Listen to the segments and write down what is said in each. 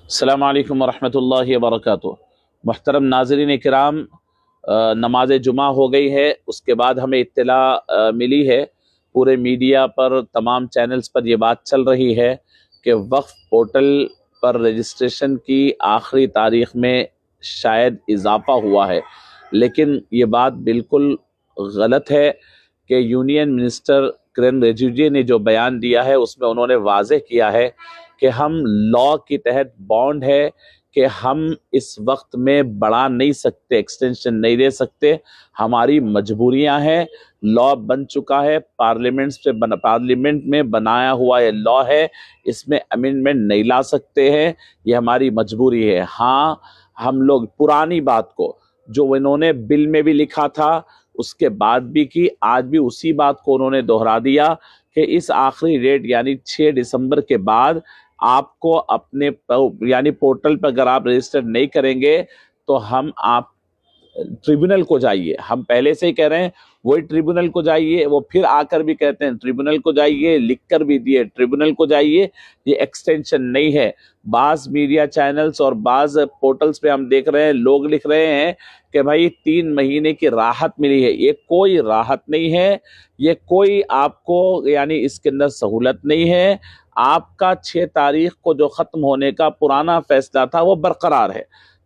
السلام علیکم ورحمۃ اللہ وبرکاتہ۔ محترم ناظرین کرام، نماز جمعہ ہو گئی ہے، اس کے بعد ہمیں اطلاع ملی ہے، پورے میڈیا پر تمام چینلز پر یہ بات چل رہی ہے کہ وقف پورٹل پر رجسٹریشن کی آخری تاریخ میں شاید اضافہ ہوا ہے، لیکن یہ بات بالکل غلط ہے کہ یونین منسٹر کرن ریجیجو نے جو بیان دیا ہے اس میں انہوں نے واضح کیا ہے کہ ہم لا کے تحت بانڈ ہے کہ ہم اس وقت میں بڑھا نہیں سکتے، ایکسٹینشن نہیں دے سکتے، ہماری مجبوریاں ہیں، لا بن چکا ہے، پارلیمنٹ میں بنایا ہوا یہ لا ہے، اس میں امینڈمنٹ نہیں لا سکتے ہیں، یہ ہماری مجبوری ہے۔ ہاں، ہم لوگ پرانی بات کو جو انہوں نے بل میں بھی لکھا تھا اس کے بعد بھی کی، آج بھی اسی بات کو انہوں نے دہرا دیا کہ اس آخری ڈیٹ یعنی 6 دسمبر کے بعد آپ کو اپنے یعنی پورٹل پر اگر آپ رجسٹر نہیں کریں گے تو آپ ٹریبونل کو جائیے، ہم پہلے سے ہی کہہ رہے ہیں وہی ٹریبونل کو جائیے، وہ پھر آ کر بھی کہتے ہیں ٹریبونل کو جائیے، لکھ کر بھی دیے ٹریبونل کو جائیے، یہ ایکسٹینشن نہیں ہے۔ بعض میڈیا چینلز اور بعض پورٹلز پہ ہم دیکھ رہے ہیں لوگ لکھ رہے ہیں کہ بھائی 3 مہینے کی راحت ملی ہے، یہ کوئی راحت نہیں ہے، یہ کوئی آپ کو یعنی اس کے اندر سہولت نہیں ہے۔ آپ کا 6 تاریخ کو جو ختم ہونے کا پرانا فیصلہ تھا وہ برقرار ہے،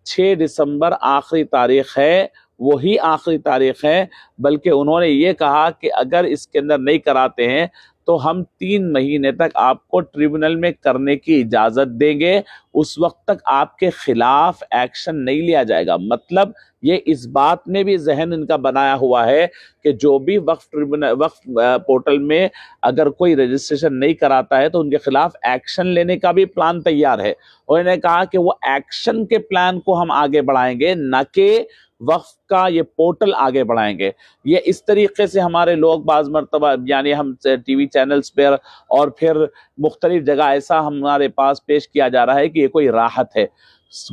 6 دسمبر آخری تاریخ ہے، وہی آخری تاریخ ہے، بلکہ انہوں نے یہ کہا کہ اگر اس کے اندر نہیں کراتے ہیں تو ہم 3 مہینے تک آپ کو ٹریبونل میں کرنے کی اجازت دیں گے، اس وقت تک آپ کے خلاف ایکشن نہیں لیا جائے گا۔ مطلب یہ اس بات میں بھی ذہن ان کا بنایا ہوا ہے کہ جو بھی وقف پورٹل میں اگر کوئی رجسٹریشن نہیں کراتا ہے تو ان کے خلاف ایکشن لینے کا بھی پلان تیار ہے، اور انہوں نے کہا کہ وہ ایکشن کے پلان کو ہم آگے بڑھائیں گے، نہ کہ وقف کا یہ پورٹل آگے بڑھائیں گے۔ یہ اس طریقے سے ہمارے لوگ بعض مرتبہ یعنی ہم ٹی وی چینلز پر اور پھر مختلف جگہ ایسا ہمارے پاس پیش کیا جا رہا ہے کہ یہ کوئی راحت ہے،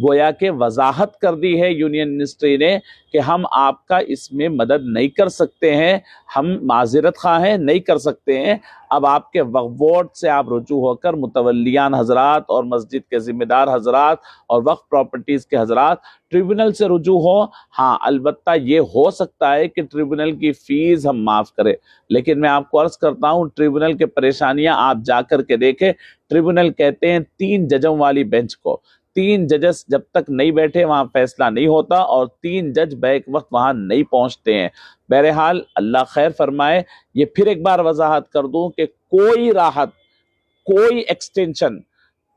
گویا کہ وضاحت کر دی ہے یونین منسٹری نے کہ ہم آپ کا اس میں مدد نہیں کر سکتے ہیں، ہم معذرت خواہ ہیں، نہیں کر سکتے ہیں۔ اب آپ کے وقف بورڈ سے آپ رجوع ہو کر متولیان حضرات اور مسجد کے ذمہ دار حضرات اور وقف پراپرٹیز کے حضرات ٹریبونل سے رجوع ہو۔ ہاں، البتہ یہ ہو سکتا ہے کہ ٹریبونل کی فیس ہم معاف کریں، لیکن میں آپ کو عرض کرتا ہوں ٹریبونل کے پریشانیاں آپ جا کر کے دیکھیں۔ ٹریبونل کہتے ہیں 3 ججوں والی بینچ کو، 3 ججز جب تک نہیں بیٹھے وہاں فیصلہ نہیں ہوتا، اور 3 جج بیک وقت وہاں نہیں پہنچتے ہیں۔ بہرحال اللہ خیر فرمائے۔ یہ پھر ایک بار وضاحت کر دوں کہ کوئی راحت، کوئی ایکسٹینشن،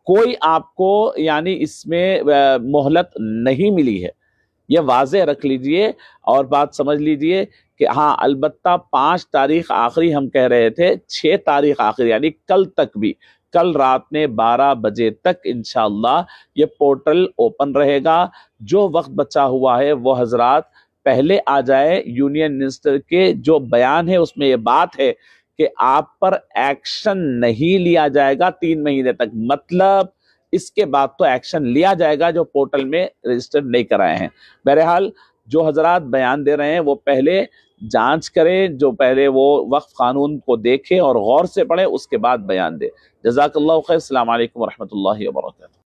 کوئی آپ کو یعنی اس میں مہلت نہیں ملی ہے، یہ واضح رکھ لیجئے اور بات سمجھ لیجئے کہ ہاں البتہ 5 تاریخ آخری ہم کہہ رہے تھے، 6 تاریخ آخری یعنی کل تک بھی، کل رات میں 12 بجے تک انشاءاللہ یہ پورٹل اوپن رہے گا۔ جو وقت بچا ہوا ہے وہ حضرات پہلے آ جائے۔ یونین منسٹر کے جو بیان ہے اس میں یہ بات ہے کہ آپ پر ایکشن نہیں لیا جائے گا 3 مہینے تک، مطلب اس کے بعد تو ایکشن لیا جائے گا جو پورٹل میں رجسٹر نہیں کرائے ہیں۔ بہرحال جو حضرات بیان دے رہے ہیں وہ پہلے جانچ کریں، جو پہلے وہ وقف قانون کو دیکھیں اور غور سے پڑھیں، اس کے بعد بیان دے۔ جزاک اللہ خیر۔ السلام علیکم ورحمۃ اللہ وبرکاتہ۔